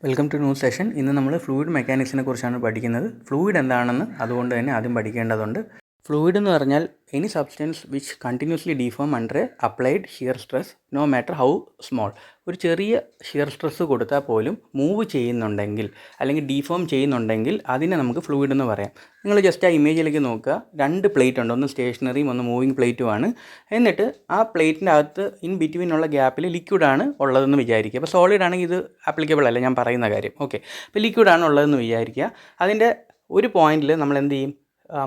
Welcome to new session. ഇന്ന് നമ്മൾ fluid മെക്കാനിക്സിനെ കുറിച്ചാണ് പഠിക്കുന്നത്. ഫ്ലൂയിഡ് എന്താണെന്ന് അതുകൊണ്ട് തന്നെ ആദ്യം പഠിക്കേണ്ടതുണ്ട്. ഫ്ലൂയിഡ് എന്ന് പറഞ്ഞാൽ any substance which continuously deform under a applied shear stress no matter how small. ഒരു ചെറിയ ഷിയർ സ്ട്രെസ് കൊടുത്താൽ പോലും മൂവ് ചെയ്യുന്നുണ്ടെങ്കിൽ അല്ലെങ്കിൽ ഡീഫോം ചെയ്യുന്നുണ്ടെങ്കിൽ അതിനെ നമുക്ക് ഫ്ലൂയിഡ് എന്ന് പറയാം. നിങ്ങൾ ജസ്റ്റ് ആ ഇമേജിലേക്ക് നോക്കുക. രണ്ട് പ്ലേറ്റ് ഉണ്ട്, ഒന്ന് സ്റ്റേഷനറിയും ഒന്ന് മൂവിങ് പ്ലേറ്റുമാണ്. എന്നിട്ട് ആ പ്ലേറ്റിൻ്റെ അകത്ത് ഇൻ ബിറ്റ്വീനുള്ള ഗ്യാപ്പിൽ ലിക്വിഡാണ് ഉള്ളതെന്ന് വിചാരിക്കുക. അപ്പോൾ സോളിഡ് ആണെങ്കിൽ ഇത് ആപ്ലിക്കബിൾ അല്ല ഞാൻ പറയുന്ന കാര്യം. ഓക്കെ, അപ്പോൾ ലിക്വിഡാണ് ഉള്ളതെന്ന് വിചാരിക്കുക. അതിൻ്റെ ഒരു പോയിന്റിൽ നമ്മൾ എന്ത് ചെയ്യും,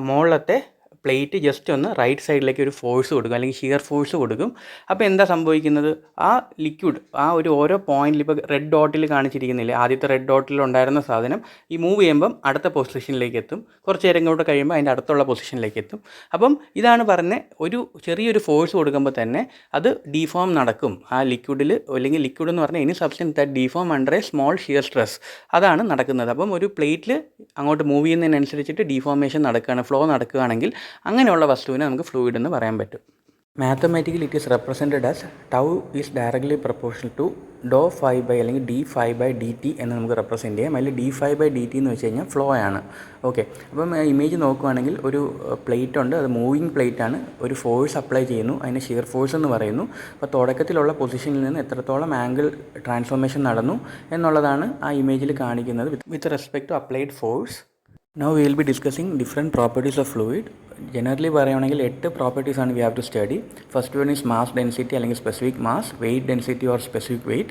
മുകളിലത്തെ പ്ലേറ്റ് ജസ്റ്റ് ഒന്ന് റൈറ്റ് സൈഡിലേക്ക് ഒരു ഫോഴ്സ് കൊടുക്കും, അല്ലെങ്കിൽ ഷിയർ ഫോഴ്സ് കൊടുക്കും. അപ്പോൾ എന്താ സംഭവിക്കുന്നത്, ആ ലിക്വിഡ് ആ ഒരു ഓരോ പോയിന്റിൽ ഇപ്പോൾ റെഡ് ഡോട്ടിൽ കാണിച്ചിരിക്കുന്നില്ലേ, ആദ്യത്തെ റെഡ് ഡോട്ടിൽ ഉണ്ടായിരുന്ന സാധനം ഈ മൂവ് ചെയ്യുമ്പം അടുത്ത പൊസിഷനിലേക്ക് എത്തും, കുറച്ച് നേരം കൂടെ കഴിയുമ്പോൾ അതിൻ്റെ അടുത്തുള്ള പൊസിഷനിലേക്ക് എത്തും. അപ്പം ഇതാണ് പറഞ്ഞത്, ഒരു ചെറിയൊരു ഫോഴ്സ് കൊടുക്കുമ്പോൾ തന്നെ അത് ഡീഫോം നടക്കും ആ ലിക്വിഡിൽ. അല്ലെങ്കിൽ ലിക്വിഡ് എന്ന് പറഞ്ഞാൽ any substance that deform under a small shear stress, അതാണ് നടക്കുന്നത്. അപ്പം ഒരു പ്ലേറ്റിൽ അങ്ങോട്ട് മൂവ് ചെയ്യുന്നതിനനുസരിച്ചിട്ട് ഡീഫോമേഷൻ നടക്കുകയാണ്, ഫ്ലോ നടക്കുകയാണെങ്കിൽ അങ്ങനെയുള്ള വസ്തുവിനെ നമുക്ക് ഫ്ലൂയിഡ് എന്ന് പറയാൻ പറ്റും. Mathematically it is represented as tau is directly proportional to d five by അല്ലെങ്കിൽ D five by D T എന്ന് നമുക്ക് റെപ്രസെൻറ്റ് ചെയ്യാം. അതിൽ D five by D T എന്ന് വെച്ച് കഴിഞ്ഞാൽ ഫ്ലോ ആണ്. ഓക്കെ, അപ്പം ഇമേജ് നോക്കുകയാണെങ്കിൽ ഒരു പ്ലേറ്റ് ഉണ്ട്, അത് മൂവിങ് പ്ലേറ്റ് ആണ്. ഒരു ഫോഴ്സ് അപ്ലൈ ചെയ്യുന്നു, അതിനെ ഷിയർ ഫോഴ്സ് എന്ന് പറയുന്നു. അപ്പോൾ തുടക്കത്തിലുള്ള പൊസിഷനിൽ നിന്ന് എത്രത്തോളം ആംഗിൾ ട്രാൻസ്ഫോർമേഷൻ നടന്നു എന്നുള്ളതാണ് ആ ഇമേജിൽ കാണിക്കുന്നത് with respect to applied force. Now we will be discussing different properties of fluid. Generally പറയുകയാണെങ്കിൽ 8 properties ആണ് we have to study. First one is mass density അല്ലെങ്കിൽ specific mass, weight density or specific weight,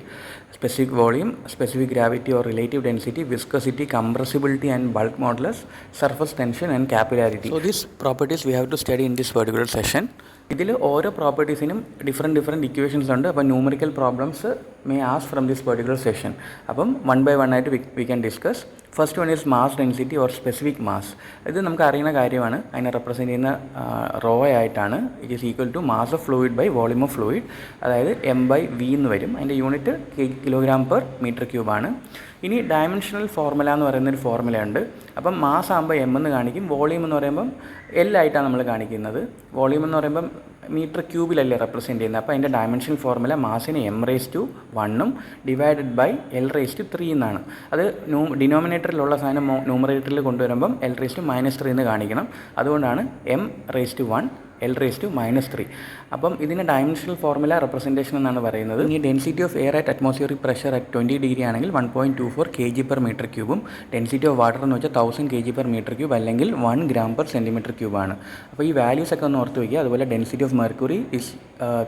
specific volume, specific gravity or relative density, viscosity, compressibility and bulk modulus, surface tension and capillarity. So these properties we have to study in this particular session. ഇതിൽ ഓരോ പ്രോപ്പർട്ടീസിനും different equations ഉണ്ട്. അപ്പോൾ numerical problems may ask from this particular session. അപ്പം one by one ആയിട്ട് we can discuss. First one is mass density or specific mass. ഇത് നമുക്ക് അറിയുന്ന കാര്യമാണ്. അതിനെ റെപ്രസെൻറ്റ് ചെയ്യുന്ന റോ ആയിട്ടാണ്. It is equal to mass of fluid by volume of fluid, അതായത് M/V എന്ന് വരും. അതിൻ്റെ യൂണിറ്റ് കിലോഗ്രാം പെർ മീറ്റർ ക്യൂബാണ്. ഇനി ഡയമെൻഷണൽ ഫോർമുല എന്ന് പറയുന്നൊരു ഫോർമുലയുണ്ട്. അപ്പം മാസ് ആകുമ്പോൾ M എന്ന് കാണിക്കും, വോളിയം എന്ന് പറയുമ്പം L ആയിട്ടാണ് നമ്മൾ കാണിക്കുന്നത്. വോളിയം എന്ന് പറയുമ്പം മീറ്റർ ക്യൂബിലല്ലേ റെപ്രസെൻറ്റ് ചെയ്യുന്നത്. അപ്പോൾ അതിൻ്റെ ഡയമെൻഷണൽ ഫോർമുല മാസിനെ M⁻1 ഡിവൈഡഡ് ബൈ L⁻3 എന്നാണ്. അത് ഡിനോമിനേറ്ററിലുള്ള സാധനം ന്യൂമറേറ്ററിൽ കൊണ്ടുവരുമ്പം L⁻³ എന്ന് കാണിക്കണം. അതുകൊണ്ടാണ് M⁻1 L⁻3. അപ്പം ഇതിന് ഡയമെൻഷണൽ ഫോർമുല റെപ്രസെൻറ്റേഷൻ എന്നാണ് പറയുന്നത്. ഇനി density of air at atmospheric pressure at 20 degree ആണെങ്കിൽ 1.24 kg/m³. ഡെൻസിറ്റി ഓഫ് വാട്ടർ എന്ന് വെച്ചാൽ 1000 kg/m³ അല്ലെങ്കിൽ 1 g/cm³ ആണ്. അപ്പോൾ ഈ വാല്യൂസ് ഒക്കെ ഒന്ന് ഓർത്ത് വയ്ക്കുക. അതുപോലെ density of mercury is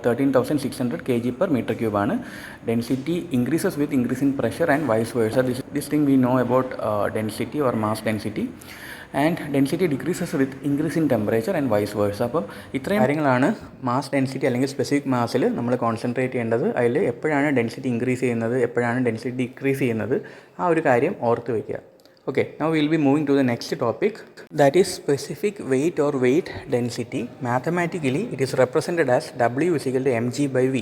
13,600 kg/m³ ആണ്. Density increases with increase in pressure and vice versa. This thing we know about density or mass density. And density decreases with increase in temperature and vice versa. അപ്പം ഇത്രയും കാര്യങ്ങളാണ് mass density അല്ലെങ്കിൽ specific മാസിൽ നമ്മൾ concentrate ചെയ്യേണ്ടത്. അതിൽ എപ്പോഴാണ് density increase ചെയ്യുന്നത്, എപ്പോഴാണ് ഡെൻസിറ്റി ഡിക്രീസ് ചെയ്യുന്നത്, ആ ഒരു കാര്യം ഓർത്ത് വയ്ക്കുക. Okay, now we will be moving to the next topic, that is specific weight or weight density. Mathematically it is represented as W = mg/v.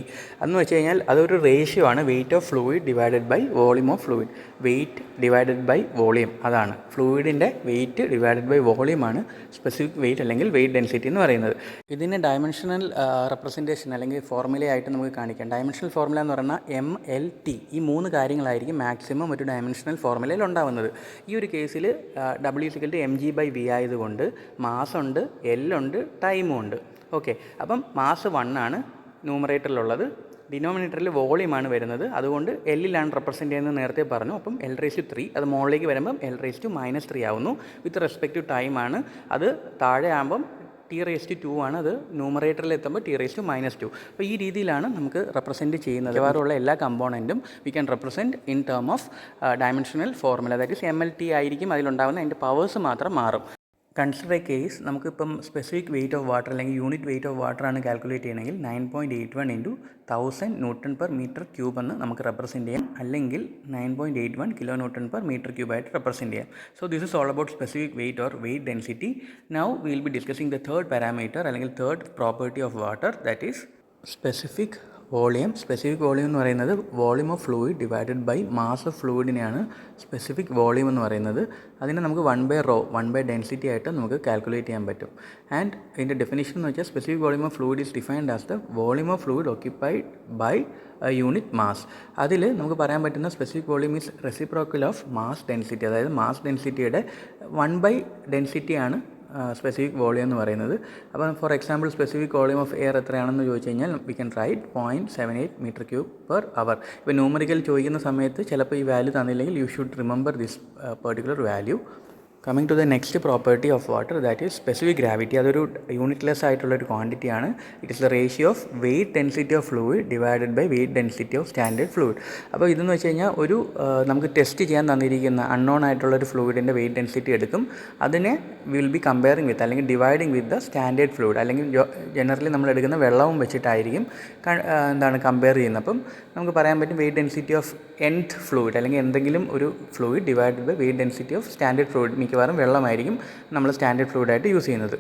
എന്ന് വെച്ച് കഴിഞ്ഞാൽ അതൊരു റേഷ്യോ ആണ്, weight of fluid divided by volume of fluid. Weight divided by volume, അതാണ് ഫ്ലൂയിഡിൻ്റെ weight divided by വോളിയമാണ് specific weight അല്ലെങ്കിൽ weight density എന്ന് പറയുന്നത്. ഇതിന് ഡയമെൻഷണൽ റെപ്രസെൻറ്റേഷൻ അല്ലെങ്കിൽ ഫോർമുലയായിട്ട് നമുക്ക് കാണിക്കാം. ഡയമെൻഷണൽ ഫോർമുല എന്ന് പറഞ്ഞാൽ MLT. ഈ 3 കാര്യങ്ങളായിരിക്കും മാക്സിമം ഒരു ഡയമെൻഷണൽ ഫോർമുലയിൽ ഉണ്ടാകുന്നത്. ഈ ഒരു കേസിൽ W = mg/v ആയതുകൊണ്ട് മാസുണ്ട്, L ഉണ്ട്, ടൈമും ഉണ്ട്. ഓക്കെ, അപ്പം മാസ് 1 ആണ് ന്യൂമറേറ്ററിലുള്ളത്, ഡിനോമിനേറ്ററിൽ വോളിയമാണ് വരുന്നത്. അതുകൊണ്ട് L-ലാണ് റെപ്രസെൻറ്റ് ചെയ്യുന്നത് നേരത്തെ പറഞ്ഞു. അപ്പം L⁻3, അത് മുകളിലേക്ക് വരുമ്പം L⁻³ ആവുന്നു. വിത്ത് റെസ്പെക്ട് ടു ടൈമാണ്. അത് താഴെ ആകുമ്പം T⁻2 ആണ്. അത് ന്യൂമറേറ്ററിൽ എത്തുമ്പോൾ T⁻². അപ്പോൾ ഈ രീതിയിലാണ് നമുക്ക് റെപ്രസെൻറ്റ് ചെയ്യുന്നത്. മിക്കവാറുള്ള എല്ലാ കമ്പോണൻറ്റും we can represent in term of dimensional formula, that is MLT ആയിരിക്കും അതിലുണ്ടാകുന്ന. അതിൻ്റെ പവേഴ്സ് മാത്രം മാറും. കൺസിഡർ എ കേസ്, നമുക്കിപ്പം സ്പെസിഫിക് വെയിറ്റ് ഓഫ് വാട്ടർ അല്ലെങ്കിൽ യൂണിറ്റ് വെയിറ്റ് ഓഫ് വാട്ടർ ആണ് കാൽക്കുലേറ്റ് ചെയ്യണമെങ്കിൽ 9.81 × 1000 Nm/m³ എന്ന് നമുക്ക് റെപ്രസെൻറ്റ് ചെയ്യാം, അല്ലെങ്കിൽ 9.81 kN/m³ ആയിട്ട് റെപ്രസെൻറ്റ് ചെയ്യാം. So this is all about specific weight or weight density. Now we will be discussing the third parameter അല്ലെങ്കിൽ third property of water, that is specific volume. Specific volume എന്ന് പറയുന്നത് volume of fluid divided by mass of ഫ്ലൂയിഡിനെയാണ് specific volume എന്ന് പറയുന്നത്. അതിനെ നമുക്ക് 1/ρ 1 density ആയിട്ട് നമുക്ക് കാൽക്കുലേറ്റ് ചെയ്യാൻ പറ്റും. ആൻഡ് ഇതിൻ്റെ ഡെഫിനിഷൻ എന്ന് വെച്ചാൽ specific volume of fluid is defined as the volume of fluid occupied by unit mass. അതിൽ നമുക്ക് പറയാൻ പറ്റുന്ന specific volume is reciprocal of mass density. അതായത് മാസ് ഡെൻസിറ്റിയുടെ 1 ഡെൻസിറ്റിയാണ് സ്പെസിഫിക് വോളിയം എന്ന് പറയുന്നത്. അപ്പം for example specific volume of air എത്രയാണെന്ന് ചോദിച്ചു കഴിഞ്ഞാൽ വി ക്യാൻ റൈറ്റ് 0.78 m3/h. ഇപ്പോൾ ന്യൂമറിക്കൽ ചോദിക്കുന്ന സമയത്ത് ചിലപ്പോൾ ഈ വാല്യൂ തന്നില്ലെങ്കിൽ you should remember this particular value. Coming to the next property of water, that is specific gravity. അതൊരു യൂണിറ്റ്ലെസ് ആയിട്ടുള്ളൊരു ക്വാണ്ടിറ്റിയാണ്. It is the ratio of weight density of fluid divided by weight density of standard fluid. അപ്പോൾ ഇതെന്ന് വെച്ച് കഴിഞ്ഞാൽ ഒരു നമുക്ക് ടെസ്റ്റ് ചെയ്യാൻ തന്നിരിക്കുന്ന അൺനോൺ ആയിട്ടുള്ളൊരു ഫ്ലൂയിഡിൻ്റെ വെയ്റ്റ് ഡെൻസിറ്റി എടുക്കും. അതിനെ വിൽ ബി കമ്പയറിംഗ് വിത്ത് അല്ലെങ്കിൽ dividing with the standard fluid, അല്ലെങ്കിൽ ജനറലി നമ്മൾ എടുക്കുന്ന വെള്ളവും വെച്ചിട്ടായിരിക്കും കമ്പയർ ചെയ്യുന്നത്. അപ്പം നമുക്ക് പറയാൻ പറ്റും weight density of nth fluid അല്ലെങ്കിൽ എന്തെങ്കിലും ഒരു fluid divided by weight density of standard fluid. മിക്കവാറും വെള്ളമായിരിക്കും നമ്മൾ സ്റ്റാൻഡേർഡ് ഫ്ലൂയിഡായിട്ട് യൂസ് ചെയ്യുന്നത്.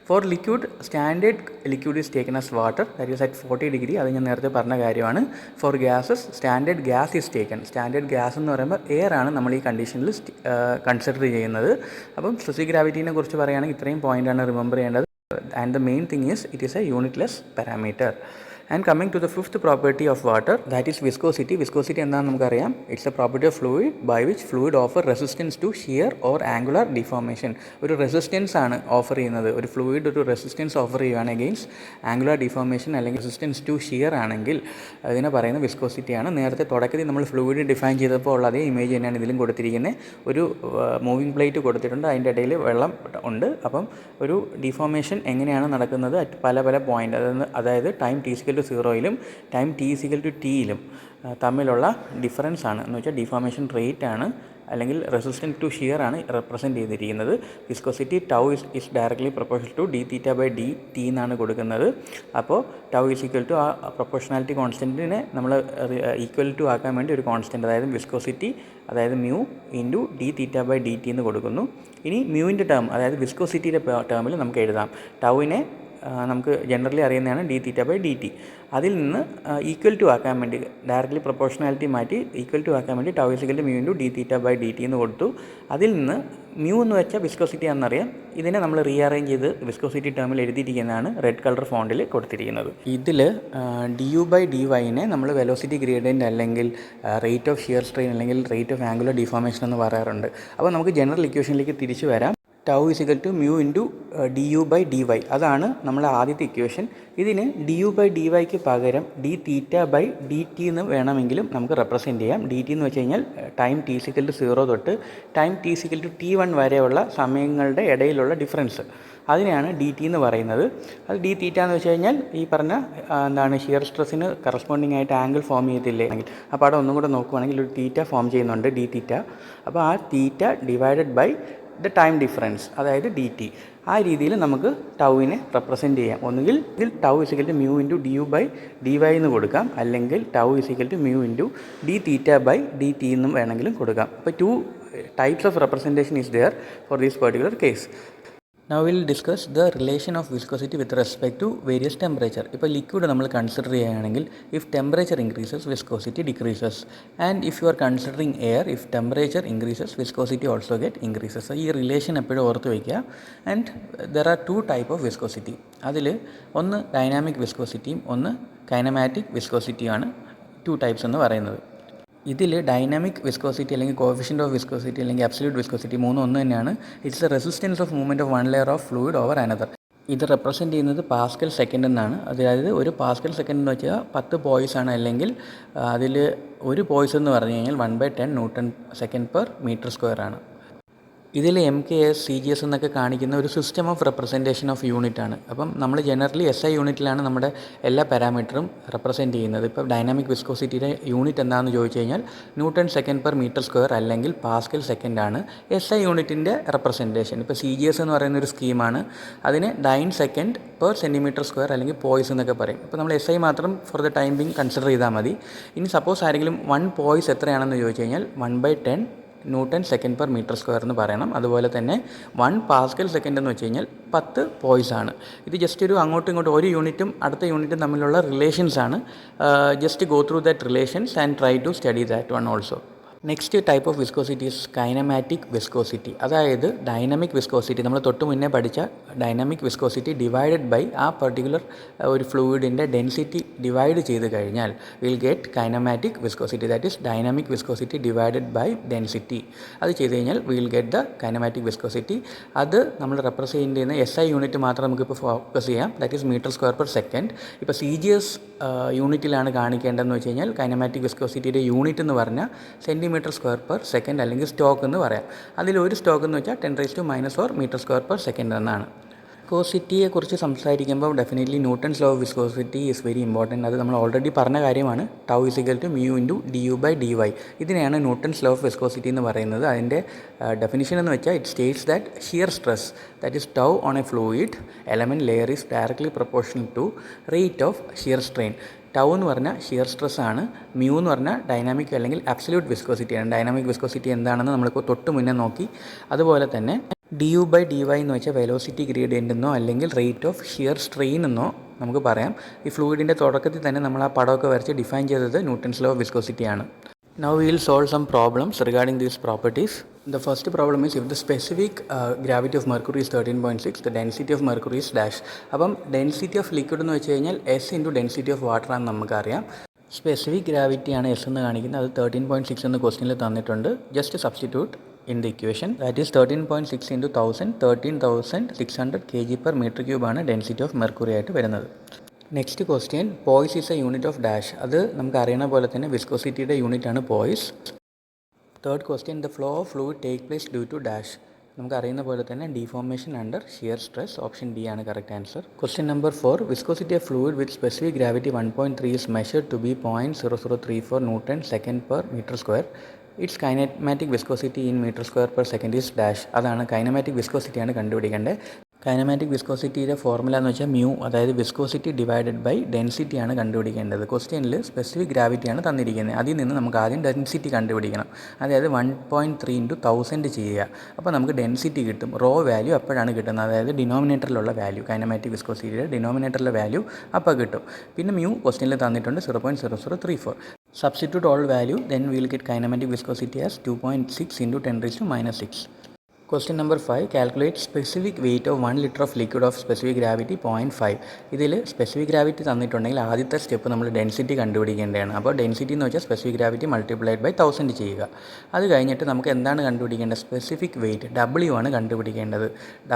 For liquid, standard liquid is taken as water, that is at 40 degree. അത് ഞാൻ നേരത്തെ പറഞ്ഞ കാര്യമാണ്. For gases, standard gas is taken. Standard gas എന്ന് പറയുമ്പോൾ എയർ ആണ് നമ്മൾ ഈ കണ്ടീഷനിൽ കൺസിഡർ ചെയ്യുന്നത്. അപ്പം സ്പെസിഫിക് ഗ്രാവിറ്റീനെ കുറിച്ച് പറയുകയാണെങ്കിൽ ഇത്രയും പോയിൻ്റാണ് റിമെമ്പർ ചെയ്യേണ്ടത്. And the main thing is it is A unitless parameter. And coming to the fifth property of water, that is viscosity. Viscosity എന്താണെന്ന് നമുക്കറിയാം. It's a property of fluid by which fluid offer resistance to shear or angular deformation. ഒരു resistance ആണ് offer ചെയ്യുന്നത്. ഒരു fluid ഒരു resistance offer ചെയ്യുകയാണ് against angular deformation അല്ലെങ്കിൽ resistance to shear ആണെങ്കിൽ അതിനെ പറയുന്ന വിസ്കോസിറ്റിയാണ്. നേരത്തെ തുടക്കത്തിൽ നമ്മൾ ഫ്ലൂയിഡ് ഡിഫൈൻ ചെയ്തപ്പോൾ ഉള്ള അതേ ഇമേജ് തന്നെയാണ് ഇതിലും കൊടുത്തിരിക്കുന്നത്. ഒരു മൂവിങ് പ്ലേറ്റ് കൊടുത്തിട്ടുണ്ട്, അതിൻ്റെ ഇടയിൽ വെള്ളം ഉണ്ട്. അപ്പം ഒരു ഡിഫോർമേഷൻ എങ്ങനെയാണ് നടക്കുന്നത് അറ്റ് പല പല പോയിൻ്റ്, അതായത് time t = 0 time t = t തമ്മിലുള്ള ഡിഫറൻസ് ആണ് എന്ന് വെച്ചാൽ ഡിഫോർമേഷൻ റേറ്റ് ആണ് അല്ലെങ്കിൽ റെസിസ്റ്റൻസ് ടു ഷിയർ ആണ് റെപ്രസെൻറ്റ് ചെയ്തിരിക്കുന്നത്. Viscosity tau is directly proportional to dθ/dt എന്നാണ് കൊടുക്കുന്നത്. അപ്പോൾ ടൗ = ആ പ്രൊപ്പോർഷണാലിറ്റി കോൺസ്റ്റൻറ്റിനെ നമ്മൾ ഈക്വൽ ടു ആക്കാൻ വേണ്ടി ഒരു കോൺസ്റ്റൻറ്റ്, അതായത് വിസ്കോസിറ്റി അതായത് μ ഇൻറ്റു dθ/dt എന്ന് കൊടുക്കുന്നു. ഇനി മ്യൂവിൻ്റെ ടേം അതായത് വിസ്കോസിറ്റിയുടെ ടേമിൽ നമുക്ക് എഴുതാം. ടൗവിനെ നമുക്ക് ജനറലി അറിയുന്നതാണ് dθ/dt. അതിൽ നിന്ന് ഈക്വൽ ടു ആക്കാൻ വേണ്ടി ഡയറക്റ്റ്ലി പ്രൊപ്പോർഷണാലിറ്റി മാറ്റി ഈക്വൽ ടു ആക്കാൻ വേണ്ടി ടൗ = μ ഇൻറ്റു dθ/dt എന്ന് കൊടുത്തു. അതിൽ നിന്ന് മ്യൂ എന്ന് വെച്ചാൽ വിസ്കോസിറ്റി ആണെന്നറിയാം. ഇതിനെ നമ്മൾ റീഅറേഞ്ച് ചെയ്ത് വിസ്കോസിറ്റി ടേമിൽ എഴുതിയിരിക്കുന്നതാണ് റെഡ് കളർ ഫോണ്ടിൽ കൊടുത്തിരിക്കുന്നത്. ഇതിൽ du/dy നമ്മൾ വെലോസിറ്റി ഗ്രേഡിയൻ്റ് അല്ലെങ്കിൽ റേറ്റ് ഓഫ് ഷിയർ സ്ട്രെയിൻ അല്ലെങ്കിൽ റേറ്റ് ഓഫ് ആംഗുലർ ഡിഫോർമേഷൻ എന്ന് പറയാറുണ്ട്. അപ്പോൾ നമുക്ക് ജനറൽ ഇക്വേഷനിലേക്ക് തിരിച്ചു വരാം. Tau = μ into du/dy. അതാണ് നമ്മളെ ആദ്യത്തെ ഇക്വേഷൻ. ഇതിന് du/dyക്ക് പകരം dθ/dt എന്ന് വേണമെങ്കിലും നമുക്ക് റെപ്രസെൻറ്റ് ചെയ്യാം. dt എന്ന് വെച്ച് കഴിഞ്ഞാൽ ടൈം t = 0 തൊട്ട് ടൈം t = t1 വരെയുള്ള സമയങ്ങളുടെ ഇടയിലുള്ള ഡിഫറൻസ്, അതിനെയാണ് dt എന്ന് പറയുന്നത്. അത് dθ എന്ന് വെച്ച് കഴിഞ്ഞാൽ ഈ പറഞ്ഞ ഷിയർ സ്ട്രെസ്സിന് കറസ്പോണ്ടിങ് ആയിട്ട് ആംഗിൾ ഫോം ചെയ്തില്ലേ എങ്കിൽ അപ്പോൾ അവിടെ ഒന്നും കൂടെ നോക്കുവാണെങ്കിൽ ഒരു തീറ്റ ഫോം ചെയ്യുന്നുണ്ട് dθ. അപ്പോൾ ആ theta divided by the time difference അതായത് dt. ആ രീതിയിൽ നമുക്ക് ടൗവിനെ റെപ്രസെൻറ്റ് ചെയ്യാം. ഒന്നുകിൽ ടൗ = μ ഇൻറ്റു du/dy എന്ന് കൊടുക്കാം, അല്ലെങ്കിൽ ടൗ = μ ഇൻറ്റു dθ/dt എന്നും വേണമെങ്കിലും കൊടുക്കാം. അപ്പോൾ 2 types of representation is there for this particular case. Now we will discuss the relation of viscosity with respect to various temperature. ഇപ്പോൾ ലിക്വിഡ് നമ്മൾ കൺസിഡർ ചെയ്യുകയാണെങ്കിൽ if temperature increases viscosity decreases, and if you are considering air if temperature increases viscosity also get increases. ഈ relation എപ്പോഴും ഓർത്ത് വയ്ക്കുക. And there are 2 type of viscosity. അതിൽ ഒന്ന് dynamic വിസ്കോസിറ്റിയും ഒന്ന് കൈനമാറ്റിക് വിസ്കോസിറ്റിയുമാണ് 2 types എന്ന് പറയുന്നത്. ഇതിൽ ഡൈനാമിക് വിസ്കോസിറ്റി അല്ലെങ്കിൽ കോഫിഷ്യൻ്റ് ഓഫ് വിസ്കോസിറ്റി അല്ലെങ്കിൽ അബ്സല്യൂട്ട് വിസ്കോസിറ്റി മൂന്നും ഒന്ന് തന്നെയാണ്. It's the resistance of movement of one layer of fluid over another. ഇത് റെപ്രസെൻറ്റ് ചെയ്യുന്നത് പാസ്കൽ സെക്കൻഡ് എന്നാണ്. അതായത് ഒരു പാസ്കൽ സെക്കൻഡ് എന്ന് വെച്ചാൽ 10 പോയിസ് ആണ്, അല്ലെങ്കിൽ അതിൽ ഒരു പോയിസ് എന്ന് പറഞ്ഞു കഴിഞ്ഞാൽ 1/10 Nm/s² ആണ്. ഇതിൽ MKS CGS എന്നൊക്കെ കാണിക്കുന്ന ഒരു system of representation of unit ആണ്. അപ്പം നമ്മൾ ജനറലി SI യൂണിറ്റിലാണ് നമ്മുടെ എല്ലാ പാരാമീറ്ററും റെപ്രസെൻറ്റ് ചെയ്യുന്നത്. ഇപ്പോൾ ഡൈനാമിക് വിസ്കോസിറ്റിയുടെ യൂണിറ്റ് എന്താണെന്ന് ചോദിച്ചു കഴിഞ്ഞാൽ Nm/s² അല്ലെങ്കിൽ പാസ്കൽ സെക്കൻഡ് ആണ് SI യൂണിറ്റിൻ്റെ റെപ്രസെൻറ്റേഷൻ. ഇപ്പോൾ CGS എന്ന് പറയുന്ന ഒരു സ്കീമാണ്. അതിന് Dyne second/cm² അല്ലെങ്കിൽ പോയിസ് എന്നൊക്കെ പറയും. ഇപ്പോൾ നമ്മൾ SI മാത്രം for the time being consider ചെയ്താൽ മതി. ഇനി സപ്പോസ് ആരെങ്കിലും 1 പോയിസ് എത്രയാണെന്ന് ചോദിച്ചു കഴിഞ്ഞാൽ 1/10 newton second per metre square എന്ന് പറയണം. അതുപോലെ തന്നെ 1 പാസ്കൽ സെക്കൻഡ് എന്ന് വെച്ച് കഴിഞ്ഞാൽ 10 പോയിസ് ആണ്. ഇത് ജസ്റ്റ് ഒരു അങ്ങോട്ടും ഇങ്ങോട്ടും ഒരു യൂണിറ്റും അടുത്ത യൂണിറ്റും തമ്മിലുള്ള റിലേഷൻസ് ആണ്. Just go through that relations and try to study that one also. Next type of viscosity is kinematic viscosity. അതായത് ഡൈനമിക് വിസ്കോസിറ്റി, നമ്മൾ തൊട്ട് മുന്നേ പഠിച്ച ഡൈനമിക് വിസ്കോസിറ്റി ഡിവൈഡഡ് ബൈ ആ പർട്ടിക്കുലർ ഒരു ഫ്ലൂയിഡിൻ്റെ ഡെൻസിറ്റി ഡിവൈഡ് ചെയ്ത് കഴിഞ്ഞാൽ will get kinematic viscosity. That is dynamic viscosity divided by density. അത് ചെയ്ത് കഴിഞ്ഞാൽ will get the kinematic viscosity. അത് നമ്മൾ റെപ്രസെൻറ്റ് ചെയ്യുന്ന SI യൂണിറ്റ് മാത്രം നമുക്കിപ്പോൾ ഫോക്കസ് ചെയ്യാം. That is metre square per second. ഇപ്പോൾ CGS യൂണിറ്റിലാണ് കാണിക്കേണ്ടതെന്ന് വെച്ച് കഴിഞ്ഞാൽ കൈനമാറ്റിക് വിസ്കോസിറ്റിയുടെ യൂണിറ്റ് എന്ന് പറഞ്ഞാൽ സെൻറ്റിമീറ്റർ സ്ക്വയർ പെർ സെക്കൻഡ് അല്ലെങ്കിൽ സ്റ്റോക്ക് എന്ന് പറയാം. അതിലൊരു സ്റ്റോക്ക് എന്ന് വെച്ചാൽ 10⁻⁻⁴ മീറ്റർ സ്ക്വയർ പെർ സെക്കൻഡ് എന്നാണ്. വിസ്കോസിറ്റിയെക്കുറിച്ച് സംസാരിക്കുമ്പോൾ definitely Newton's law of viscosity is very important. അത് നമ്മൾ ഓൾറെഡി പറഞ്ഞ കാര്യമാണ്. Tau = μ × du/dy. ഇതിനെയാണ് ന്യൂട്ടൺസ് ലോ ഓഫ് വിസ്കോസിറ്റി എന്ന് പറയുന്നത്. അതിൻ്റെ ഡെഫിനിഷൻ എന്ന് വെച്ചാൽ it states that shear stress that is tau on a fluid element layer is directly proportional to rate of shear strain. Tau എന്ന് പറഞ്ഞാൽ ഷിയർ സ്ട്രെസ് ആണ്. Mu എന്ന് പറഞ്ഞാൽ ഡൈനാമിക് അല്ലെങ്കിൽ അബ്സല്യൂട്ട് വിസ്കോസിറ്റിയാണ്. ഡൈനാമിക് വിസ്കോസിറ്റി എന്താണെന്ന് നമ്മളിപ്പോൾ തൊട്ട് മുന്നേ നോക്കി. അതുപോലെ തന്നെ du/dy എന്ന് വെച്ചാൽ വെലോസിറ്റി ഗ്രേഡിയൻ്റ് എന്നോ അല്ലെങ്കിൽ റേറ്റ് ഓഫ് ഷിയർ സ്ട്രെയിൻ എന്നോ നമുക്ക് പറയാം. ഈ ഫ്ലൂയിഡിൻ്റെ തുടക്കത്തിൽ തന്നെ നമ്മൾ ആ പടമൊക്കെ വരച്ച് ഡിഫൈൻ ചെയ്തത് ന്യൂട്ടൺസ് ലോ ഓഫ് വിസ്കോസിറ്റിയാണ്. Now we will solve some problems regarding these properties. The first problem is if the specific gravity of mercury is 13.6, the density of mercury is dash. അപ്പം ഡെൻസിറ്റി ഓഫ് ലിക്വിഡ് എന്ന് വെച്ച് കഴിഞ്ഞാൽ S × density of water ആണെന്ന് നമുക്കറിയാം. Specific ഗ്രാവിറ്റിയാണ് S എന്ന് കാണിക്കുന്നത്. അത് 13.6 എന്ന് ക്വസ്റ്റ്യനിൽ തന്നിട്ടുണ്ട്. Just substitute in the equation. That is 13.6 × 1000, 13,600 kg/m³ ആണ് ഡെൻസിറ്റി ഓഫ് മെർക്കുറി ആയിട്ട് വരുന്നത്. Next question, poise is a unit of dash. അത് നമുക്ക് അറിയുന്ന പോലെ തന്നെ വിസ്കോസിറ്റിയുടെ യൂണിറ്റ് ആണ് poise. Third question, the flow of fluid take place due to dash. നമുക്ക് അറിയുന്ന പോലെ തന്നെ deformation under shear stress. Option D ആണ് correct answer. Question number 4, viscosity of fluid with specific gravity 1.3 is measured to be 0.0034 Newton second per meter square. It's kinematic viscosity in metre square per second is dash. അതാണ് kinematic വിസ്കോസിറ്റിയാണ് കണ്ടുപിടിക്കേണ്ടത്. കൈനമാറ്റിക് വിസ്കോസിറ്റിയുടെ formula എന്ന് വെച്ചാൽ mu, അതായത് viscosity divided by ഡെൻസിറ്റിയാണ് കണ്ടുപിടിക്കേണ്ടത്. ക്വസ്റ്റ്യനിൽ specific ഗ്രാവിറ്റിയാണ് തന്നിരിക്കുന്നത്. അതിൽ നിന്ന് നമുക്ക് ആദ്യം ഡെൻസിറ്റി കണ്ടുപിടിക്കണം. അതായത് 1.3 × 1000 ചെയ്യുക. അപ്പോൾ നമുക്ക് ഡെൻസിറ്റി കിട്ടും. റോ വാല്യൂ അപ്പോഴാണ് കിട്ടുന്നത്, അതായത് ഡിനോമിനേറ്ററിലുള്ള വാല്യൂ. കൈനമാറ്റിക് വിസ്കോസിറ്റിയുടെ ഡിനോമിനേറ്ററിലെ വാല്യൂ അപ്പോൾ കിട്ടും. പിന്നെ മ്യൂ ക്വസ്റ്റ്യനിൽ തന്നിട്ടുണ്ട് 0.0034. Substitute all value, then we will get kinematic viscosity as 2.6 × 10⁻⁻6. Question number 5, calculate specific weight of 1 liter of liquid of specific gravity 0.5. ഇതിൽ സ്പെസിഫിക് ഗ്രാവിറ്റി തന്നിട്ടുണ്ടെങ്കിൽ ആദ്യത്തെ സ്റ്റെപ്പ് നമ്മൾ ഡെൻസിറ്റി കണ്ടുപിടിക്കേണ്ടതാണ്. അപ്പോൾ ഡെൻസിറ്റി എന്ന് വെച്ചാൽ സ്പെസിഫിക് ഗ്രാവിറ്റി മൾട്ടിപ്ലൈഡ് ബൈ 1000 ചെയ്യുക. അത് കഴിഞ്ഞിട്ട് നമുക്ക് എന്താണ് കണ്ടുപിടിക്കേണ്ടത്? സ്പെസിഫിക് വെയിറ്റ് W ആണ് കണ്ടുപിടിക്കേണ്ടത്.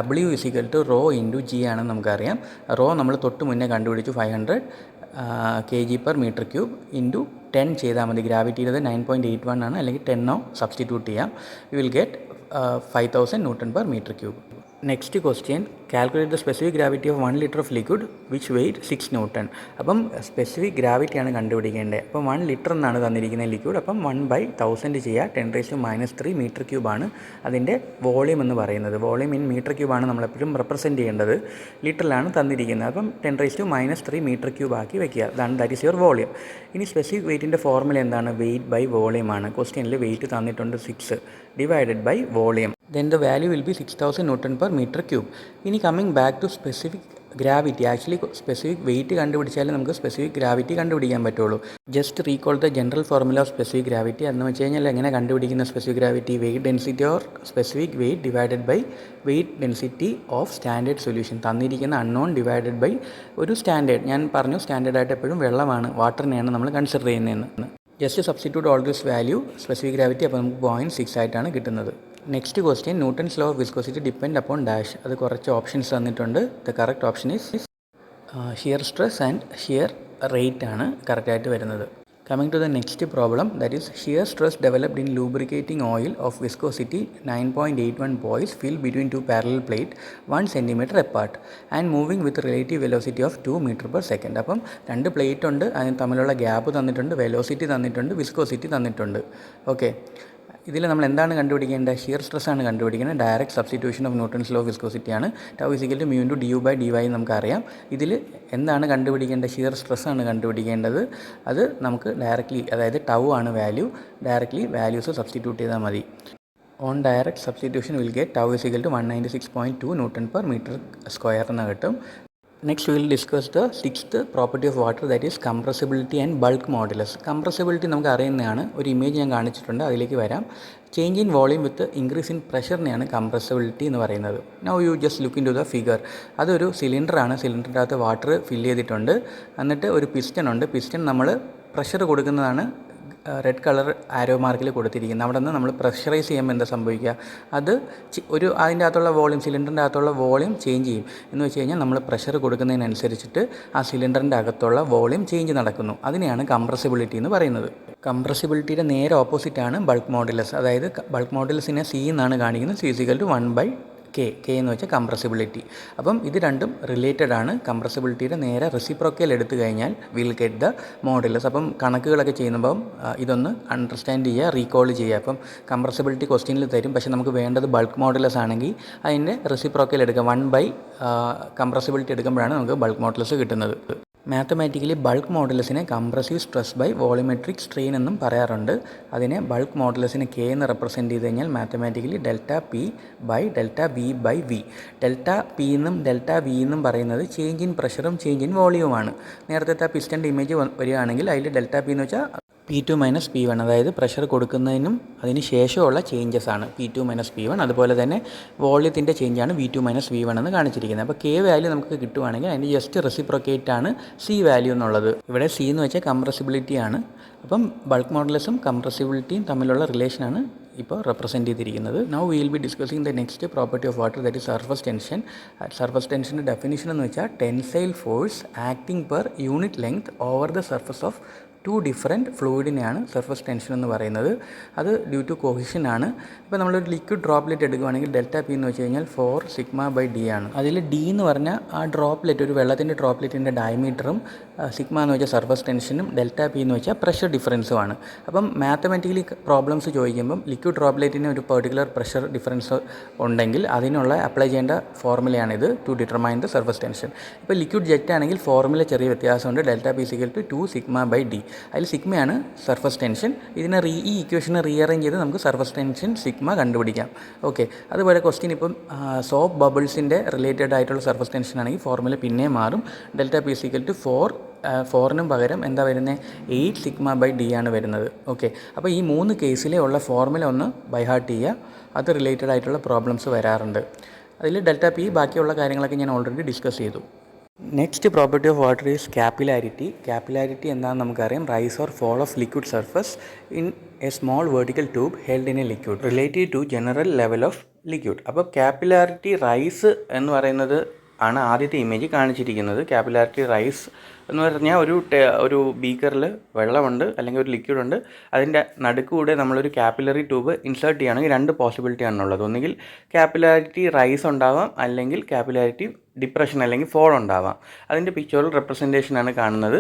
W = ρ × G ആണെന്ന് നമുക്കറിയാം. റോ നമ്മൾ തൊട്ട് മുന്നേ കണ്ടുപിടിച്ചു 500 kg/m³ ഇൻറ്റു 10 ചെയ്താൽ മതി. ഗ്രാവിറ്റിയുടെ 9.81 ആണ്, അല്ലെങ്കിൽ 10 സബ്സ്റ്റിറ്റ്യൂട്ട് ചെയ്യാം. You will get 5000 Nm/m³. Next question, calculate the specific gravity of 1 liter of liquid which weight 6 Newton. അപ്പം സ്പെസിഫിക് ഗ്രാവിറ്റിയാണ് കണ്ടുപിടിക്കേണ്ടത്. അപ്പം 1 liter എന്നാണ് തന്നിരിക്കുന്ന ലിക്വിഡ്. അപ്പം 1/1000 ചെയ്യുക. 10⁻³ m³ ആണ് അതിൻ്റെ വോളിയം എന്ന് പറയുന്നത്. വോളിയം ഇൻ m³ ആണ് നമ്മളെപ്പോഴും റെപ്രസെൻറ്റ് ചെയ്യേണ്ടത്. ലിറ്ററിലാണ് തന്നിരിക്കുന്നത്. അപ്പം 10⁻³ m³ ആക്കി വെക്കുക. That is your volume. ഇനി സ്പെസിഫിക് വെയ്റ്റിൻ്റെ ഫോർമുല എന്താണ്? വെയ്റ്റ് ബൈ വോളിയം ആണ്. ക്വസ്റ്റ്യനിൽ വെയ്റ്റ് തന്നിട്ടുണ്ട് 6 divided by volume. Then the value will be 6000 Nm/m³. ഇനി coming back to specific gravity, actually specific weight കണ്ടുപിടിച്ചാലേ നമുക്ക് സ്പെസിഫിക് ഗ്രാവിറ്റി കണ്ടുപിടിക്കാൻ പറ്റുള്ളൂ. Just recall the general formula of specific gravity. എന്ന് വെച്ച് കഴിഞ്ഞാൽ എങ്ങനെ കണ്ടുപിടിക്കുന്ന specific gravity? Weight density or specific weight divided by weight density of standard solution. തന്നിരിക്കുന്ന അൺനോൺ ഡിവൈഡഡ് ബൈ ഒരു സ്റ്റാൻഡേർഡ്. ഞാൻ പറഞ്ഞു സ്റ്റാൻഡേർഡായിട്ട് എപ്പോഴും വെള്ളമാണ്, വാട്ടറിനെയാണ് നമ്മൾ കൺസിഡർ ചെയ്യുന്നതെന്ന്. Just substitute all this value specific gravity. അപ്പോൾ നമുക്ക് 0.6 ആയിട്ടാണ് കിട്ടുന്നത്. Next question, Newton's law of viscosity depend upon dash. അത് കുറച്ച് ഓപ്ഷൻസ് തന്നിട്ടുണ്ട്. The correct option is shear stress and shear rate ആണ് കറക്റ്റായിട്ട് വരുന്നത്. Coming to the next problem, that is shear stress developed in lubricating oil of viscosity 9.81 poise filled between two parallel plates 1 cm apart and moving with relative velocity of 2 m/s. അപ്പം രണ്ട് plate ഉണ്ട്, അതിന് തമ്മിലുള്ള gap തന്നിട്ടുണ്ട്, velocity തന്നിട്ടുണ്ട്, viscosity തന്നിട്ടുണ്ട്. Okay, ഇതിൽ നമ്മൾ എന്താണ് കണ്ടുപിടിക്കേണ്ടത്? ഷിയർ സ്ട്രെസ് ആണ് കണ്ടുപിടിക്കുന്നത്. Direct substitution of Newton's law of viscosity ആണ്. ടൗ = μ × du/dy നമുക്കറിയാം. ഇതിൽ എന്താണ് കണ്ടുപിടിക്കേണ്ടത്? ഷിയർ സ്ട്രെസ് ആണ് കണ്ടുപിടിക്കേണ്ടത്. അത് നമുക്ക് ഡയറക്റ്റ്ലി, അതായത് ടൗ ആണ് വാല്യൂ, ഡയറക്റ്റ്ലി വാല്യൂസ് സബ്സ്റ്റിറ്റ്യൂട്ട് ചെയ്താൽ മതി. On direct substitution will get tau is equal to 196.2 Newton per meter square എന്ന് കിട്ടും. Next will discuss the sixth property of water, that is compressibility and bulk modulus. Compressibility നമുക്ക് അറിയുന്നതാണ്, ഒരു image ഞാൻ കാണിച്ചിട്ടുണ്ട്, അതിലേക്ക് വരാം. Change in volume with increase in പ്രഷറിനെയാണ് കംപ്രസിബിലിറ്റി എന്ന് പറയുന്നത്. Now you just look in to the figure. അതൊരു സിലിണ്ടറാണ്, സിലിണ്ടറിൻ്റെ അകത്ത് വാട്ടർ ഫില്ല് ചെയ്തിട്ടുണ്ട്, എന്നിട്ട് ഒരു പിസ്റ്റൺ ഉണ്ട്. പിസ്റ്റൺ നമ്മൾ പ്രഷർ കൊടുക്കുന്നതാണ് റെഡ് കളർ ആരോ മാർക്കിൽ കൊടുത്തിരിക്കുന്നത്. അവിടെ നിന്ന് നമ്മൾ പ്രഷറൈസ് ചെയ്യുമ്പോൾ എന്താ സംഭവിക്കുക, അത് അതിൻ്റെ അകത്തുള്ള വോളിയം, സിലിണ്ടറിൻ്റെ അകത്തുള്ള വോളിയം ചേഞ്ച് ചെയ്യും. എന്ന് വെച്ച് കഴിഞ്ഞാൽ നമ്മൾ പ്രഷർ കൊടുക്കുന്നതിനനുസരിച്ചിട്ട് ആ സിലിണ്ടറിൻ്റെ അകത്തുള്ള വോളിയം ചേഞ്ച് നടക്കുന്നു. അതിനെയാണ് കംപ്രസിബിലിറ്റി എന്ന് പറയുന്നത്. കംപ്രസിബിലിറ്റിയുടെ നേരെ ഓപ്പോസിറ്റാണ് ബൾക്ക് മോഡുലസ്. അതായത് ബൾക്ക് മോഡുലസിനെ സി എന്നാണ് കാണിക്കുന്നത്. C equal to 1/K. K എന്ന് വെച്ചാൽ കംപ്രസിബിലിറ്റി. അപ്പം ഇത് രണ്ടും റിലേറ്റഡ് ആണ്. കംപ്രസിബിലിറ്റിയുടെ നേരെ റെസിപ്രോക്കൽ എടുത്തു കഴിഞ്ഞാൽ വിൽ ഗെറ്റ് ദ മോഡുലസ്. അപ്പം കണക്കുകളൊക്കെ ചെയ്യുമ്പം ഇതൊന്ന് അണ്ടർസ്റ്റാൻഡ് ചെയ്യുക, റീകോൾ ചെയ്യുക. അപ്പം കംപ്രസിബിലിറ്റി ക്വസ്റ്റ്യനിൽ തരും, പക്ഷേ നമുക്ക് വേണ്ടത് ബൾക്ക് മോഡുലസ് ആണെങ്കിൽ അതിൻ്റെ റെസിപ്രോക്കൽ എടുക്കുക. 1/, കംപ്രസിബിലിറ്റി എടുക്കുമ്പോഴാണ് നമുക്ക് ബൾക്ക് മോഡുലസ് കിട്ടുന്നത്. മാത്തമാറ്റിക്കലി ബൾക്ക് മോഡുലസിനെ compressive stress by volumetric strain എന്നും പറയാറുണ്ട്. അതിനെ ബൾക്ക് മോഡുലസിനെ കെ എന്ന് റെപ്രസെൻറ്റ് ചെയ്ത് കഴിഞ്ഞാൽ mathematically delta P by delta V by V. Delta P എന്നും ഡെൽറ്റ വി എന്നും പറയുന്നത് ചേഞ്ച് ഇൻ പ്രഷറും ചേഞ്ച് ഇൻ വോളിയവുമാണ്. നേരത്തെ പിസ്റ്റൻ്റെ ഇമേജ് വരികയാണെങ്കിൽ അതിൽ ഡെൽറ്റ പി എന്ന് വെച്ചാൽ P2 - P1, അതായത് പ്രഷർ കൊടുക്കുന്നതിനും അതിന് ശേഷമുള്ള ചേഞ്ചസ് ആണ് P2 - P1. അതുപോലെ തന്നെ വോള്യത്തിൻ്റെ ചേഞ്ചാണ് V2 - V1 എന്ന് കാണിച്ചിരിക്കുന്നത്. അപ്പോൾ K വാല്യൂ നമുക്ക് കിട്ടുവാണെങ്കിൽ അതിൻ്റെ ജസ്റ്റ് റെസിപ്രോക്കേറ്റ് ആണ് C വാല്യൂ എന്നുള്ളത്. ഇവിടെ C എന്ന് വെച്ചാൽ കംപ്രസിബിലിറ്റിയാണ്. അപ്പം ബൾക്ക് മോഡുലസും കംപ്രസിബിലിറ്റിയും തമ്മിലുള്ള റിലേഷനാണ് ഇപ്പോൾ റെപ്രസെൻറ്റ് ചെയ്തിരിക്കുന്നത്. Now we will be discussing the next property of water, that is surface tension. Surface ടെൻഷൻ്റെ ഡെഫിനിഷൻ എന്ന് വെച്ചാൽ tensile force acting per unit length over the surface of two different ഫ്ലൂയിഡിനെയാണ് സർഫസ് ടെൻഷൻ എന്ന് പറയുന്നത്. അത് due to cohesion ആണ്. ഇപ്പോൾ നമ്മളൊരു ലിക്വിഡ് ഡ്രോപ്ലെറ്റ് എടുക്കുകയാണെങ്കിൽ ഡെൽറ്റ പി എന്ന് വെച്ച് കഴിഞ്ഞാൽ 4σ/d ആണ്. അതിൽ ഡി എന്ന് പറഞ്ഞാൽ ആ ഡ്രോപ്ലെറ്റ്, ഒരു വെള്ളത്തിൻ്റെ ഡ്രോപ്ലെറ്റിൻ്റെ ഡയമീറ്ററും, സിഗ്മ എന്ന് വെച്ചാൽ സർഫസ് ടെൻഷനും, ഡെൽറ്റ പി എന്ന് വെച്ചാൽ പ്രഷർ ഡിഫറൻസുമാണ്. അപ്പം മാത്തമാറ്റിക്കലി പ്രോബ്ലംസ് ചോദിക്കുമ്പം ലിക്വിഡ് ഡ്രോപ്ലെറ്റിന് ഒരു പെർട്ടിക്കുലർ പ്രഷർ ഡിഫറൻസ് ഉണ്ടെങ്കിൽ അതിനുള്ള അപ്ലൈ ചെയ്യേണ്ട ഫോർമുലയാണിത്, to determine the surface tension. ഇപ്പോൾ ലിക്വിഡ് ജെറ്റ് ആണെങ്കിൽ ഫോർമുല ചെറിയ വ്യത്യാസമുണ്ട്. Delta P equal to 2σ/d. അതിൽ സിഗ്മയാണ് സർഫസ് ടെൻഷൻ. ഇതിനെ ഈ ഇക്വേഷനെ റീഅറേഞ്ച് ചെയ്ത് നമുക്ക് സർഫസ് ടെൻഷൻ സിഗ്മ കണ്ടുപിടിക്കാം. ഓക്കെ, അതുപോലെ ക്വസ്റ്റ്യൻ ഇപ്പം സോപ്പ് ബബിൾസിൻ്റെ റിലേറ്റഡ് ആയിട്ടുള്ള സർഫസ് ടെൻഷൻ ആണെങ്കിൽ ഫോർമുല പിന്നെ മാറും. ഡെൽറ്റ പി ഈക്വൽ ടു 4നും പകരം എന്താ വരുന്നത്, 8σ/d ആണ് വരുന്നത്. ഓക്കെ, അപ്പോൾ ഈ 3 കേസിലെ ഉള്ള ഫോർമുല ഒന്ന് ബൈഹാർട്ട് ചെയ്യുക. അത് റിലേറ്റഡ് ആയിട്ടുള്ള പ്രോബ്ലംസ് വരാറുണ്ട്. അതിൽ ഡെൽറ്റ പി, ബാക്കിയുള്ള കാര്യങ്ങളൊക്കെ ഞാൻ ഓൾറെഡി ഡിസ്കസ് ചെയ്തു. Next property of water is capillarity. Capillarity എന്താണെന്ന് നമുക്കറിയാം, rise or fall of liquid surface in a small vertical tube held in a liquid relative to general level of liquid. അപ്പോൾ capillarity rise എന്ന് പറയുന്നത് ആണ് ആദ്യത്തെ image കാണിച്ചിരിക്കുന്നത്. Capillarity rise എന്ന് പറഞ്ഞാൽ ഒരു ബീക്കറിൽ വെള്ളമുണ്ട് അല്ലെങ്കിൽ ഒരു ലിക്വിഡ് ഉണ്ട്, അതിൻ്റെ നടുക്കൂടെ നമ്മളൊരു കാപ്പിലറി ട്യൂബ് ഇൻസേർട്ട് ചെയ്യുകയാണെങ്കിൽ 2 പോസിബിലിറ്റി ആണുള്ളത്. ഒന്നുകിൽ കാപ്പിലാരിറ്റി റൈസ് ഉണ്ടാവാം, അല്ലെങ്കിൽ കാപ്പിലാരിറ്റി ഡിപ്രഷൻ അല്ലെങ്കിൽ ഫോൾ ഉണ്ടാവാം. അതിൻ്റെ പിക്ചറൽ റെപ്രസെൻറ്റേഷനാണ് കാണുന്നത്.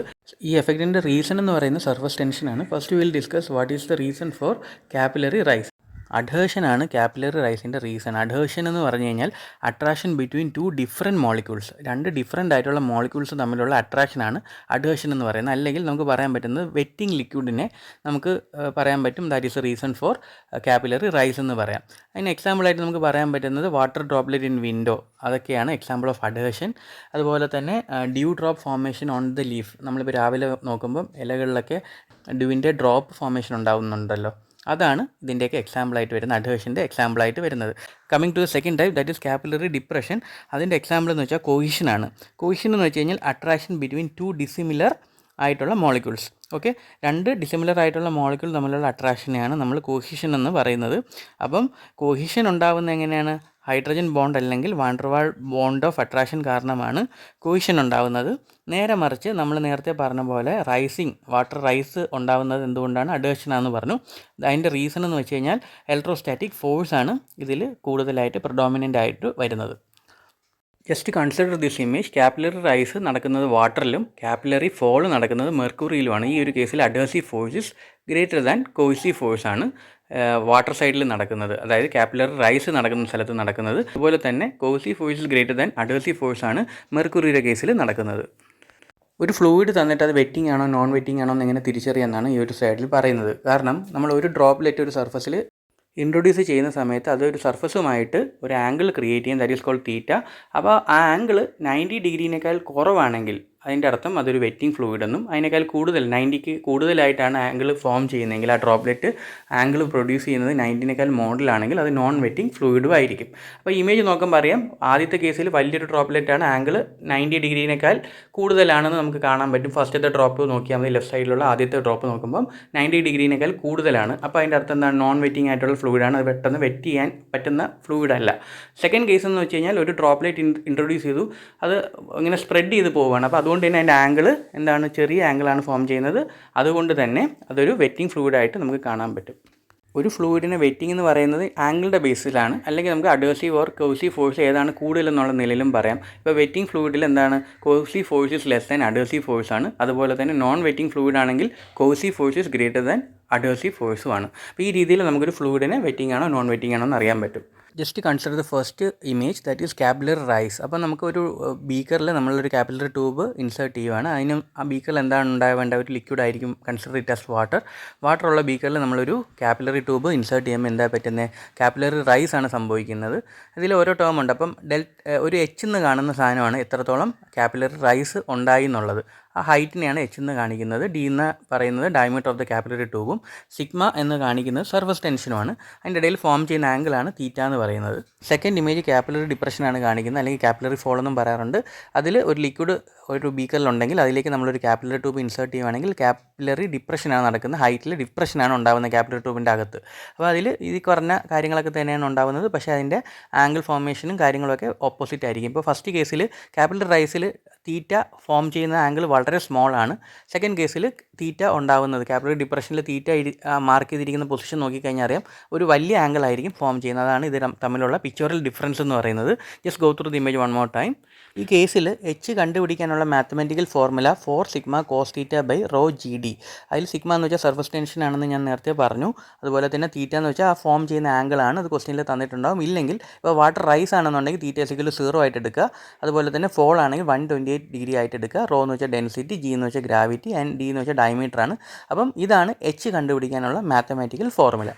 ഈ എഫക്റ്റിൻ്റെ റീസൺ എന്ന് പറയുന്നത് സർഫസ് ടെൻഷനാണ്. First will discuss what is the reason for capillary rise. അഡ്ഹേഷനാണ് കാപ്പിലറി റൈസിൻ്റെ റീസൺ. അഡ്ഹേഷൻ എന്ന് പറഞ്ഞു കഴിഞ്ഞാൽ attraction between 2 different molecules, 2 different ആയിട്ടുള്ള മോളിക്യൂൾസ് തമ്മിലുള്ള അട്രാക്ഷനാണ് അഡ്ഹേഷൻ എന്ന് പറയുന്നത്. അല്ലെങ്കിൽ നമുക്ക് പറയാൻ പറ്റുന്നത് വെറ്റിംഗ് ലിക്വിഡിനെ നമുക്ക് പറയാൻ പറ്റും, that is a reason for capillary rise എന്ന് പറയാം. അതിന് എക്സാമ്പിളായിട്ട് നമുക്ക് പറയാൻ പറ്റുന്നത് വാട്ടർ ഡ്രോപ്ലെറ്റ് ഇൻ വിൻഡോ, അതൊക്കെയാണ് എക്സാമ്പിൾ ഓഫ് അഡ്ഹേഷൻ. അതുപോലെ തന്നെ dew drop formation on the leaf. നമ്മളിപ്പോൾ രാവിലെ നോക്കുമ്പം ഇലകളിലൊക്കെ ഡ്യൂവിൻ്റെ ഡ്രോപ്പ് ഫോർമേഷൻ ഉണ്ടാകുന്നുണ്ടല്ലോ, അതാണ് ഇതിൻ്റെയൊക്കെ എക്സാമ്പിളായിട്ട് വരുന്നത്, അഡ്ഹേഷൻ്റെ എക്സാമ്പിളായിട്ട് വരുന്നത്. Coming to the second type, that is capillary depression. അതിൻ്റെ എക്സാമ്പിൾ എന്ന് വെച്ചാൽ കൊഹിഷനാണ്. കൊഹിഷൻ എന്ന് വെച്ച് കഴിഞ്ഞാൽ അട്രാക്ഷൻ ബിറ്റ്വീൻ 2 ഡിസിമിലർ ആയിട്ടുള്ള മോളിക്യൂൾസ്. ഓക്കെ, 2 ഡിസിമിലർ ആയിട്ടുള്ള മോളിക്യൂൾ തമ്മിലുള്ള അട്രാക്ഷനെയാണ് നമ്മൾ കൊഹിഷൻ എന്ന് പറയുന്നത്. അപ്പം കൊഹിഷൻ ഉണ്ടാകുന്നത് എങ്ങനെയാണ്, ഹൈഡ്രജൻ ബോണ്ട് അല്ലെങ്കിൽ വാൻഡർവാൾ ബോണ്ട് ഓഫ് അട്രാക്ഷൻ കാരണമാണ് കൊഹിഷൻ ഉണ്ടാകുന്നത്. നേരെ മറിച്ച് നമ്മൾ നേരത്തെ പറഞ്ഞ പോലെ വാട്ടർ റൈസ് ഉണ്ടാകുന്നത് എന്തുകൊണ്ടാണ്, അഡ്ഹേഷനാണെന്ന് പറഞ്ഞു. അതിൻ്റെ റീസൺ എന്ന് വെച്ച് കഴിഞ്ഞാൽ ഇലക്ട്രോസ്റ്റാറ്റിക് ഫോഴ്സാണ് ഇതിൽ കൂടുതലായിട്ട് പ്രിഡോമിനൻ്റ് ആയിട്ട് വരുന്നത്. Just consider this image. Capillary rise നടക്കുന്നത് വാട്ടറിലും കാപ്പിലറി ഫോൾ നടക്കുന്നത് മെർക്കുറിയിലുമാണ്. ഈ ഒരു കേസിൽ adhesive force is greater than cohesive ഫോഴ്സാണ് വാട്ടർ സൈഡിൽ നടക്കുന്നത്, അതായത് കാപ്പിലറി റൈസ് നടക്കുന്ന സ്ഥലത്ത് നടക്കുന്നത്. അതുപോലെ തന്നെ കോഹീസീവ് ഫോഴ്സ് ഇസ് ഗ്രേറ്റർ ദാൻ അഡ്ഹേസീവ് ഫോഴ്സാണ് മെർക്കുറിയുടെ കേസിൽ നടക്കുന്നത്. ഒരു ഫ്ലൂയിഡ് തന്നിട്ട് അത് വെറ്റിംഗ് ആണോ നോൺ വെറ്റിംഗ് ആണോ എന്ന് എങ്ങനെ തിരിച്ചറിയാമെന്നാണ് ഈ ഒരു സൈഡിൽ പറയുന്നത്. കാരണം നമ്മൾ ഒരു ഡ്രോപ്ലെറ്റ് ഒരു സർഫസിൽ ഇൻട്രൊഡ്യൂസ് ചെയ്യുന്ന സമയത്ത് അതൊരു സർഫസുമായിട്ട് ഒരു ആംഗിൾ ക്രിയേറ്റ് ചെയ്യും, ദാറ്റ് ഈസ് കോൾഡ് തീറ്റ. അപ്പോൾ ആ ആംഗിൾ 90 ഡിഗ്രീനേക്കാൾ കുറവാണെങ്കിൽ അതിൻ്റെ അർത്ഥം അതൊരു വെറ്റിംഗ് ഫ്ലൂയിഡ് എന്നും, അതിനേക്കാൾ കൂടുതൽ 90ക്ക് കൂടുതലായിട്ടാണ് ആംഗിൾ ഫോം ചെയ്യുന്നതെങ്കിൽ, ആ ഡ്രോപ്ലെറ്റ് ആംഗിൾ പ്രൊഡ്യൂസ് ചെയ്യുന്നത് 90നേക്കാൾ മോഡലാണെങ്കിൽ അത് നോൺ വെറ്റിംഗ് ഫ്ലൂയിഡും ആയിരിക്കും. അപ്പോൾ ഇമേജ് നോക്കുമ്പോൾ അറിയാം, ആദ്യത്തെ കേസിൽ വലിയൊരു ഡ്രോപ്ലെറ്റാണ്, ആംഗിൾ 90 ഡിഗ്രീനേക്കാൾ കൂടുതലാണെന്ന് നമുക്ക് കാണാൻ പറ്റും. ഫസ്റ്റത്തെ ഡ്രോപ്പ് നോക്കിയാൽ മതി, ലെഫ്റ്റ് സൈഡിലുള്ള ആദ്യത്തെ ഡ്രോപ്പ് നോക്കുമ്പം 90 ഡിഗ്രീനേക്കാൾ കൂടുതലാണ്. അപ്പോൾ അതിൻ്റെ അർത്ഥം എന്താണ്? നോൺ വെറ്റിംഗ് ആയിട്ടുള്ള ഫ്ലൂയിഡാണ്, അത് പെട്ടെന്ന് വെറ്റ് ചെയ്യാൻ പറ്റുന്ന ഫ്ലൂയിഡല്ല. സെക്കൻഡ് കേസ് എന്ന് വെച്ച് കഴിഞ്ഞാൽ ഒരു ഡ്രോപ്ലെറ്റ് ഇൻട്രൊഡ്യൂസ് ചെയ്തു, അത് ഇങ്ങനെ സ്പ്രെഡ് ചെയ്ത് പോവുകയാണ്. അപ്പോൾ അതുകൊണ്ട് തന്നെ അതിൻ്റെ ആംഗിൾ എന്താണ്? ചെറിയ ആംഗിളാണ് ഫോം ചെയ്യുന്നത്. അതുകൊണ്ട് തന്നെ അതൊരു വെറ്റിംഗ് ഫ്ലൂയിഡായിട്ട് നമുക്ക് കാണാൻ പറ്റും. ഒരു ഫ്ലൂയിഡിനെ വെറ്റിംഗ് എന്ന് പറയുന്നത് ആംഗിളിൻ്റെ ബേസിലാണ്, അല്ലെങ്കിൽ നമുക്ക് അഡേഴ്സീവ് ഓർ കോഴ്സീവ് ഫോഴ്സ് ഏതാണ് കൂടുതലെന്നുള്ള നിലയിലും പറയാം. ഇപ്പോൾ വെറ്റിംഗ് ഫ്ലൂയിഡിൽ എന്താണ്? Cohesive force is less than adhesive force ആണ്. അതുപോലെ തന്നെ നോൺ വെറ്റിംഗ് ഫ്ലൂയിഡ് ആണെങ്കിൽ cohesive force is greater than adhesive ഫോഴ്സും ആണ്. അപ്പോൾ ഈ രീതിയിൽ നമുക്കൊരു ഫ്ലൂയിഡിനെ വെറ്റിംഗ് ആണോ നോൺ വെറ്റിംഗ് ആണോ എന്ന് അറിയാൻ പറ്റും. Just consider the first image, that is capillary rise. അപ്പോൾ നമുക്കൊരു ബീക്കറിൽ നമ്മളൊരു കാപ്പിലറി ട്യൂബ് ഇൻസേർട്ട് ചെയ്യുവാണ്. അതിന് ആ ബീക്കറിൽ എന്താണ് ഉണ്ടാവേണ്ട? ഒരു ലിക്വിഡ് ആയിരിക്കും, കൺസിഡർ ഇറ്റ് ആസ് വാട്ടർ ഉള്ള ബീക്കറിൽ നമ്മളൊരു കാപ്പിലറി ട്യൂബ് ഇൻസേർട്ട് ചെയ്യുമ്പോൾ എന്താ പറ്റുന്നത്? കാപ്പിലറി റൈസ് ആണ് സംഭവിക്കുന്നത്. ഇതിൽ ഓരോ ടേം ഉണ്ട്. അപ്പം ഒരു എച്ച് എന്ന് കാണുന്ന സാധനമാണ് എത്രത്തോളം കാപ്പിലറി റൈസ് ഉണ്ടായി എന്നുള്ളത്. ആ ഹൈറ്റിനെയാണ് എച്ച് എന്ന് കാണിക്കുന്നത്. ഡി എന്ന് പറയുന്നത് ഡയമീറ്റർ ഓഫ് ദ കാപ്പിലറി ട്യൂബും, സിഗ്മ എന്ന് കാണിക്കുന്നത് സർഫസ് ടെൻഷനുമാണ്. അതിൻ്റെ ഇടയിൽ ഫോം ചെയ്യുന്ന ആംഗിളാണ് തീറ്റ എന്ന് പറയുന്നത്. സെക്കൻഡ് ഇമേജ് കാപ്പിലറി ഡിപ്രഷനാണ് കാണിക്കുന്നത്, അല്ലെങ്കിൽ കാപ്പിലറി ഫോൾ എന്നും പറയാറുണ്ട്. അതിൽ ഒരു ലിക്വിഡ് ഒരു ബീക്കറിലുണ്ടെങ്കിൽ അതിലേക്ക് നമ്മളൊരു കാപ്പിലറി ട്യൂബ് ഇൻസേർട്ട് ചെയ്യുകയാണെങ്കിൽ കാപ്പിലറി ഡിപ്രഷനാണ് നടക്കുന്നത്, ഹൈറ്റിൽ ഡിപ്രഷനാണ് ഉണ്ടാകുന്നത് കാപ്പിലറി ട്യൂബിൻ്റെ അകത്ത്. അപ്പോൾ അതിൽ ഈ പറഞ്ഞ കാര്യങ്ങളൊക്കെ തന്നെയാണ് ഉണ്ടാകുന്നത്, പക്ഷേ അതിൻ്റെ ആംഗിൾ ഫോർമേഷനും കാര്യങ്ങളൊക്കെ ഓപ്പോസിറ്റ് ആയിരിക്കും. ഇപ്പോൾ ഫസ്റ്റ് കേസിൽ കാപ്പിലറി റൈസിൽ തീറ്റ ഫോം ചെയ്യുന്ന ആംഗിൾ വളരെ സ്മോൾ ആണ്. സെക്കൻഡ് കേസിൽ തീറ്റ ഉണ്ടാകുന്നത്, കാപ്പിലറി ഡിപ്രഷനിൽ തീറ്റ മാർക്ക് ചെയ്തിരിക്കുന്ന പൊസിഷൻ നോക്കിക്കഴിഞ്ഞാൽ അറിയാം, ഒരു വലിയ ആംഗിൾ ആയിരിക്കും ഫോം ചെയ്യുന്നത്. അതാണ് ഇത് തമ്മിലുള്ള പിക്ചറൽ ഡിഫറൻസ് എന്ന് പറയുന്നത്. Just go through the image one more time. ഈ കേസിൽ എച്ച് കണ്ടുപിടിക്കാനുള്ള mathematical formula 4 sigma cos theta by rho g d. അതിൽ സിഗ്മ എന്ന് വെച്ചാൽ സർഫസ് ടെൻഷൻ ആണെന്ന് ഞാൻ നേരത്തെ പറഞ്ഞു. അതുപോലെ തന്നെ തീറ്റ എന്ന് വെച്ചാൽ ആ ഫോം ചെയ്യുന്ന ആംഗിൾ ആണ്, അത് ക്വസ്റ്റ്യനിൽ തന്നിട്ടുണ്ടാകും. ഇല്ലെങ്കിൽ ഇപ്പോൾ വാട്ടർ റൈസ് ആണെന്നുണ്ടെങ്കിൽ തീറ്റ ഇസിക്കൽ 0 ആയിട്ട് എടുക്കുക. അതുപോലെ തന്നെ ഫോൾ ആണെങ്കിൽ 128 ഡിഗ്രി ആയിട്ട് എടുക്കുക. റോ എന്ന് വെച്ചാൽ ഡെൻസിറ്റി, ജി എന്ന് വെച്ചാൽ ഗ്രാവിറ്റി, ആൻഡ് ഡി എന്ന് വെച്ചാൽ ഡയമീറ്റർ ആണ്. അപ്പം ഇതാണ് എച്ച് കണ്ടുപിടിക്കാനുള്ള മാത്തമാറ്റിക്കൽ ഫോർമുല.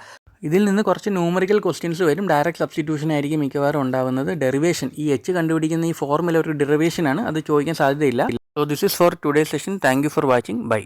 ഇതിൽ നിന്ന് കുറച്ച് ന്യൂമറിക്കൽ ക്വസ്റ്റ്യൻസ് വരും. ഡയറക്റ്റ് സബ്സ്റ്റിറ്റ്യൂഷൻ ആയിരിക്കും മിക്കവാറും ഉണ്ടാകുന്നത്. ഡെറിവേഷൻ, ഈ എച്ച് കണ്ടുപിടിക്കുന്ന ഈ ഫോർമുല ഒരു ഡെറിവേഷൻ ആണ്, അത് ചോദിക്കാൻ സാധ്യതയില്ല. So this is for today session. Thank you for watching. By.